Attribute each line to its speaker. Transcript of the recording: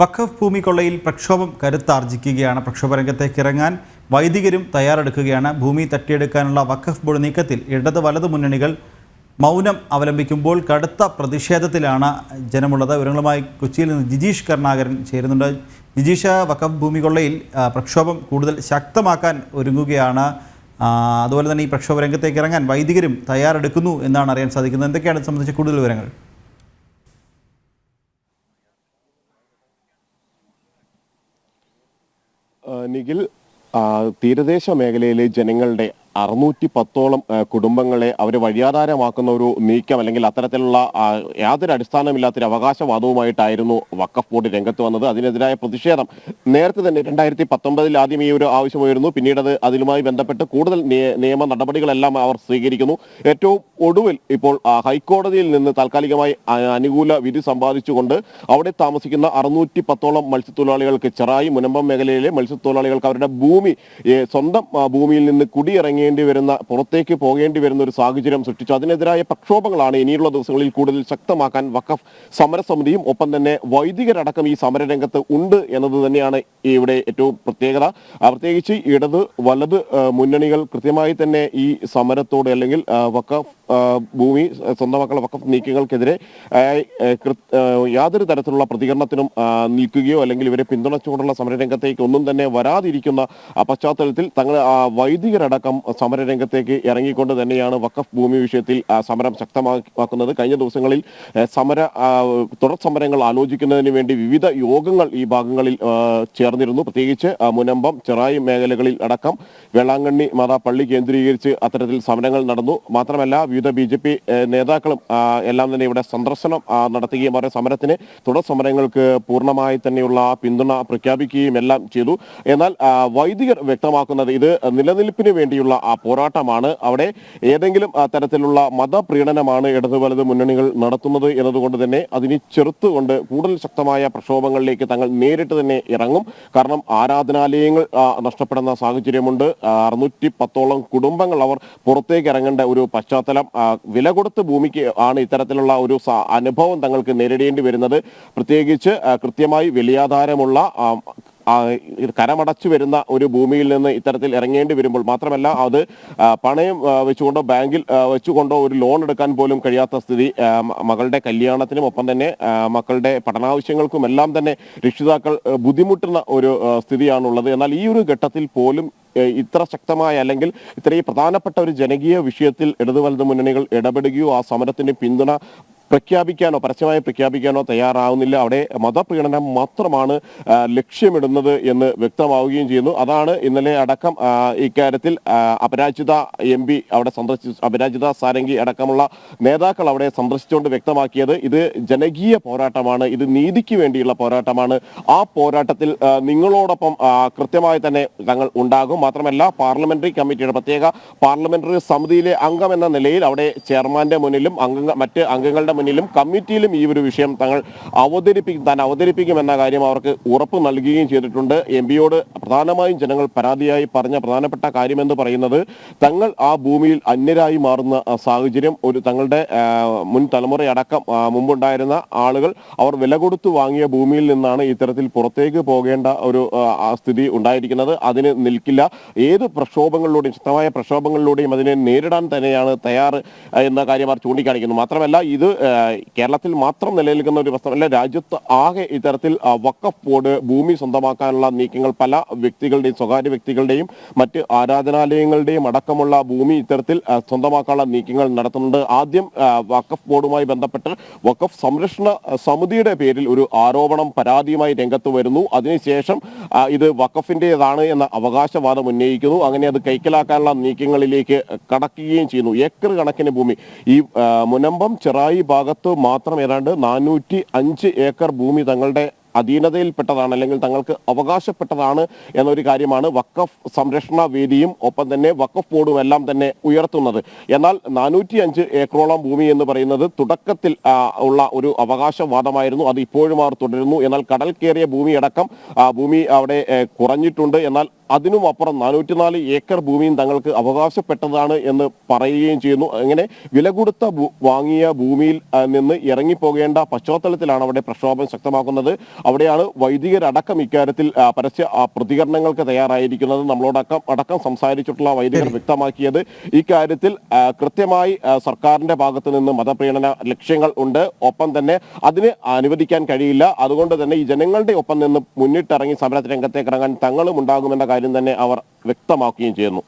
Speaker 1: വഖഫ് ഭൂമി കൊള്ളയിൽ പ്രക്ഷോഭം കരുത്താർജിക്കുകയാണ്. പ്രക്ഷോഭ രംഗത്തേക്ക് ഇറങ്ങാൻ വൈദികരും തയ്യാറെടുക്കുകയാണ്. ഭൂമി തട്ടിയെടുക്കാനുള്ള വഖഫ് ബോർഡ് നീക്കത്തിൽ ഇടത് വലത് മുന്നണികൾ മൗനം അവലംബിക്കുമ്പോൾ കടുത്ത പ്രതിഷേധത്തിലാണ് ജനമുള്ളത്. വിവരങ്ങളുമായി കൊച്ചിയിൽ നിന്ന് ജിജീഷ് കരുണാകരൻ ചേരുന്നുണ്ട്. ജിജീഷ്, വഖഫ് ഭൂമി കൊള്ളയിൽ പ്രക്ഷോഭം കൂടുതൽ ശക്തമാക്കാൻ ഒരുങ്ങുകയാണ്. അതുപോലെ തന്നെ ഈ പ്രക്ഷോഭ രംഗത്തേക്ക് ഇറങ്ങാൻ വൈദികരും തയ്യാറെടുക്കുന്നു എന്നാണ് അറിയാൻ സാധിക്കുന്നത്. എന്തൊക്കെയാണ് ഇത് സംബന്ധിച്ച കൂടുതൽ വിവരങ്ങൾ?
Speaker 2: നിഖിൽ, തീരദേശ മേഖലയിലെ ജനങ്ങളുടെ 610ഓളം കുടുംബങ്ങളെ അവർ വഴിയാധാരമാക്കുന്ന ഒരു നീക്കം അല്ലെങ്കിൽ അത്തരത്തിലുള്ള യാതൊരു അടിസ്ഥാനമില്ലാത്തൊരു അവകാശവാദവുമായിട്ടായിരുന്നു വഖഫ് ബോർഡ് രംഗത്ത് വന്നത്. അതിനെതിരായ പ്രതിഷേധം നേരത്തെ തന്നെ 2019 ആദ്യം ഈ ഒരു ആവശ്യമായിരുന്നു. പിന്നീട് അതിലുമായി ബന്ധപ്പെട്ട് കൂടുതൽ നിയമ നടപടികളെല്ലാം അവർ സ്വീകരിക്കുന്നു. ഏറ്റവും ഒടുവിൽ ഇപ്പോൾ ഹൈക്കോടതിയിൽ നിന്ന് താൽക്കാലികമായി അനുകൂല വിധി സമ്പാദിച്ചുകൊണ്ട് അവിടെ താമസിക്കുന്ന 610ഓളം മത്സ്യത്തൊഴിലാളികൾക്ക് ചെറായി മുനമ്പം മേഖലയിലെ മത്സ്യത്തൊഴിലാളികൾക്ക് അവരുടെ ഭൂമി സ്വന്തം ഭൂമിയിൽ നിന്ന് കുടിയിറങ്ങി പുറത്തേക്ക് പോകേണ്ടി വരുന്ന ഒരു സാഹചര്യം സൃഷ്ടിച്ചു. അതിനെതിരായ പ്രക്ഷോഭങ്ങളാണ് ഇനിയുള്ള ദിവസങ്ങളിൽ കൂടുതൽ ശക്തമാക്കാൻ വഖഫ് സമരസമിതിയും ഒപ്പം തന്നെ വൈദികരടക്കം ഈ സമരരംഗത്ത് ഉണ്ട് എന്നത് തന്നെയാണ് ഇവിടെ ഏറ്റവും പ്രത്യേകത. പ്രത്യേകിച്ച് ഇടത് വലത് മുന്നണികൾ കൃത്യമായി തന്നെ ഈ സമരത്തോട് അല്ലെങ്കിൽ വഖഫ് ഭൂമി സ്വന്തമാക്കുള്ള വഖഫ് നീക്കങ്ങൾക്കെതിരെ യാതൊരു തരത്തിലുള്ള പ്രതികരണത്തിനും നിൽക്കുകയോ അല്ലെങ്കിൽ ഇവരെ പിന്തുണച്ചുകൊണ്ടുള്ള സമരരംഗത്തേക്ക് ഒന്നും തന്നെ വരാതിരിക്കുന്ന പശ്ചാത്തലത്തിൽ തങ്ങൾ വൈദികരടക്കം സമരരംഗത്തേക്ക് ഇറങ്ങിക്കൊണ്ട് തന്നെയാണ് വഖഫ് ഭൂമി വിഷയത്തിൽ സമരം ശക്തമാക്കുന്നത്. കഴിഞ്ഞ ദിവസങ്ങളിൽ തുടർ സമരങ്ങൾ ആലോചിക്കുന്നതിന് വേണ്ടി വിവിധ യോഗങ്ങൾ ഈ ഭാഗങ്ങളിൽ ചേർന്നിരുന്നു. പ്രത്യേകിച്ച് മുനമ്പം ചെറായി മേഖലകളിൽ അടക്കം വേളാങ്കണ്ണി മാതാ പള്ളി കേന്ദ്രീകരിച്ച് അത്തരത്തിൽ സമരങ്ങൾ നടന്നു. മാത്രമല്ല വിവിധ BJP നേതാക്കളും എല്ലാം തന്നെ ഇവിടെ സന്ദർശനം നടത്തുകയും അവരുടെ സമരത്തിന് തുടർ സമരങ്ങൾക്ക് പൂർണ്ണമായി തന്നെയുള്ള പിന്തുണ പ്രഖ്യാപിക്കുകയും എല്ലാം ചെയ്തു. എന്നാൽ വൈദികർ വ്യക്തമാക്കുന്നത് ഇത് നിലനിൽപ്പിന് വേണ്ടിയുള്ള പോരാട്ടമാണ്. അവിടെ ഏതെങ്കിലും തരത്തിലുള്ള മതപ്രീണനമാണ് ഇടതു വലത് മുന്നണികൾ നടത്തുന്നത് എന്നതുകൊണ്ട് തന്നെ അതിനെ ചെറുത്തുകൊണ്ട് കൂടുതൽ ശക്തമായ പ്രക്ഷോഭങ്ങളിലേക്ക് തങ്ങൾ നേരിട്ട് തന്നെ ഇറങ്ങും. കാരണം ആരാധനാലയങ്ങൾ നഷ്ടപ്പെടുന്ന സാഹചര്യമുണ്ട്. 610ഓളം കുടുംബങ്ങൾ അവർ പുറത്തേക്ക് ഇറങ്ങേണ്ട ഒരു പശ്ചാത്തലം, വില കൊടുത്ത് ഭൂമിക്ക് ആണ് ഇത്തരത്തിലുള്ള ഒരു അനുഭവം തങ്ങൾക്ക് നേരിടേണ്ടി വരുന്നത്. പ്രത്യേകിച്ച് കൃത്യമായി വലിയാധാരമുള്ള കരമടച്ചു വരുന്ന ഒരു ഭൂമിയിൽ നിന്ന് ഇത്തരത്തിൽ ഇറങ്ങേണ്ടി വരുമ്പോൾ മാത്രമല്ല അത് പണയം വെച്ചുകൊണ്ടോ ബാങ്കിൽ വെച്ചുകൊണ്ടോ ഒരു ലോൺ എടുക്കാൻ പോലും കഴിയാത്ത സ്ഥിതി, മകളുടെ കല്യാണത്തിനും ഒപ്പം തന്നെ മക്കളുടെ പഠനാവശ്യങ്ങൾക്കും എല്ലാം തന്നെ രക്ഷിതാക്കൾ ബുദ്ധിമുട്ടുന്ന ഒരു സ്ഥിതിയാണുള്ളത്. എന്നാൽ ഈ ഒരു ഘട്ടത്തിൽ പോലും ഇത്ര ശക്തമായ അല്ലെങ്കിൽ ഇത്രയും പ്രധാനപ്പെട്ട ഒരു ജനകീയ വിഷയത്തിൽ ഇടതു വലത് മുന്നണികൾ ഇടപെടുകയോ ആ സമരത്തിന്റെ പിന്തുണ പ്രഖ്യാപിക്കാനോ പരസ്യമായി പ്രഖ്യാപിക്കാനോ തയ്യാറാവുന്നില്ല. അവിടെ മതപ്രീണനം മാത്രമാണ് ലക്ഷ്യമിടുന്നത് എന്ന് വ്യക്തമാവുകയും ചെയ്യുന്നു. അതാണ് ഇന്നലെ അടക്കം ഇക്കാര്യത്തിൽ അപരാജിത MP അവിടെ അപരാജിത സാരംഗി അടക്കമുള്ള നേതാക്കൾ അവിടെ സന്ദർശിച്ചുകൊണ്ട് വ്യക്തമാക്കിയത് ഇത് ജനകീയ പോരാട്ടമാണ്, ഇത് നീതിക്ക് വേണ്ടിയുള്ള പോരാട്ടമാണ്. ആ പോരാട്ടത്തിൽ നിങ്ങളോടൊപ്പം കൃത്യമായി തന്നെ തങ്ങൾ ഉണ്ടാകും. മാത്രമല്ല പാർലമെന്ററി കമ്മിറ്റിയുടെ പ്രത്യേക പാർലമെന്ററി സമിതിയിലെ അംഗം എന്ന നിലയിൽ അവിടെ ചെയർമാന്റെ മുന്നിലും മറ്റ് അംഗങ്ങളുടെ മുന്നിലും കമ്മിറ്റിയിലും ഈ ഒരു വിഷയം താൻ അവതരിപ്പിക്കുമെന്ന കാര്യം അവർക്ക് ഉറപ്പ് നൽകുകയും ചെയ്തിട്ടുണ്ട്. MP-യോട് പ്രധാനമായും ജനങ്ങൾ പരാതിയായി പറഞ്ഞ പ്രധാനപ്പെട്ട കാര്യമെന്ന് പറയുന്നത് തങ്ങൾ ആ ഭൂമിയിൽ അന്യരായി മാറുന്ന സാഹചര്യം, ഒരു തങ്ങളുടെ മുൻ തലമുറയടക്കം മുമ്പുണ്ടായിരുന്ന ആളുകൾ അവർ വില കൊടുത്തു വാങ്ങിയ ഭൂമിയിൽ നിന്നാണ് ഇത്തരത്തിൽ പുറത്തേക്ക് പോകേണ്ട ഒരു സ്ഥിതി ഉണ്ടായിരിക്കുന്നത്. അതിന് നിൽക്കില്ല. ഏത് പ്രക്ഷോഭങ്ങളിലൂടെയും ശക്തമായ പ്രക്ഷോഭങ്ങളിലൂടെയും അതിനെ നേരിടാൻ തന്നെയാണ് തയ്യാറ് എന്ന കാര്യം അവർ ചൂണ്ടിക്കാണിക്കുന്നു. മാത്രമല്ല ഇത് കേരളത്തിൽ മാത്രം നിലനിൽക്കുന്ന ഒരു പ്രശ്നമല്ല, രാജ്യത്ത് ആകെ ഇത്തരത്തിൽ വഖഫ് ബോർഡ് ഭൂമി സ്വന്തമാക്കാനുള്ള നീക്കങ്ങൾ പല വ്യക്തികളുടെയും സ്വകാര്യ വ്യക്തികളുടെയും മറ്റ് ആരാധനാലയങ്ങളുടെയും അടക്കമുള്ള ഭൂമി ഇത്തരത്തിൽ സ്വന്തമാക്കാനുള്ള നീക്കങ്ങൾ നടത്തുന്നുണ്ട്. ആദ്യം വഖഫ് ബോർഡുമായി ബന്ധപ്പെട്ട് വഖഫ് സംരക്ഷണ സമിതിയുടെ പേരിൽ ഒരു ആരോപണം പരാതിയുമായി രംഗത്ത് വരുന്നു. അതിനുശേഷം ഇത് വഖഫിൻ്റെതാണ് എന്ന അവകാശവാദം ഉന്നയിക്കുന്നു. അങ്ങനെ അത് കൈക്കലാക്കാനുള്ള നീക്കങ്ങളിലേക്ക് കടക്കുകയും ചെയ്യുന്നു. ഏക്കർ കണക്കിന് ഭൂമി ഈ മുനമ്പം ചെറായി ഭാഗത്ത് മാത്രം ഏതാണ്ട് 405 ഏക്കർ ഭൂമി തങ്ങളുടെ അധീനതയിൽപ്പെട്ടതാണ് അല്ലെങ്കിൽ തങ്ങൾക്ക് അവകാശപ്പെട്ടതാണ് എന്നൊരു കാര്യമാണ് വഖഫ് സംരക്ഷണ വേദിയും ഒപ്പം തന്നെ വഖഫ് ബോർഡും എല്ലാം തന്നെ ഉയർത്തുന്നത്. എന്നാൽ 405 ഏക്കറോളം ഭൂമി എന്ന് പറയുന്നത് തുടക്കത്തിൽ ഉള്ള ഒരു അവകാശവാദമായിരുന്നു. അത് ഇപ്പോഴും അവർ തുടരുന്നു. എന്നാൽ കടൽ കയറിയ ഭൂമി അടക്കം ഭൂമി അവിടെ കുറഞ്ഞിട്ടുണ്ട്. എന്നാൽ അതിനും അപ്പുറം 404 ഏക്കർ ഭൂമിയും തങ്ങൾക്ക് അവകാശപ്പെട്ടതാണ് എന്ന് പറയുകയും ചെയ്യുന്നു. അങ്ങനെ വില കൊടുത്ത വാങ്ങിയ ഭൂമിയിൽ നിന്ന് ഇറങ്ങിപ്പോകേണ്ട പശ്ചാത്തലത്തിലാണ് അവിടെ പ്രക്ഷോഭം ശക്തമാക്കുന്നത്. അവിടെയാണ് വൈദികരടക്കം ഇക്കാര്യത്തിൽ പരസ്യ പ്രതികരണങ്ങൾക്ക് തയ്യാറായിരിക്കുന്നത്. നമ്മളോടക്കം സംസാരിച്ചിട്ടുള്ള വൈദികർ വ്യക്തമാക്കിയത് ഇക്കാര്യത്തിൽ കൃത്യമായി സർക്കാരിന്റെ ഭാഗത്ത് നിന്ന് മതപ്രീണന ലക്ഷ്യങ്ങൾ ഉണ്ട്. ഒപ്പം തന്നെ അതിന് അനുവദിക്കാൻ കഴിയില്ല. അതുകൊണ്ട് തന്നെ ഈ ജനങ്ങളുടെ ഒപ്പം നിന്ന് മുന്നിട്ടിറങ്ങി സമര രംഗത്തേക്ക് ഇറങ്ങാൻ തങ്ങളും ഉണ്ടാകുമെന്ന കാര്യം തന്നെ അവർ വ്യക്തമാക്കുകയും ചെയ്യുന്നു.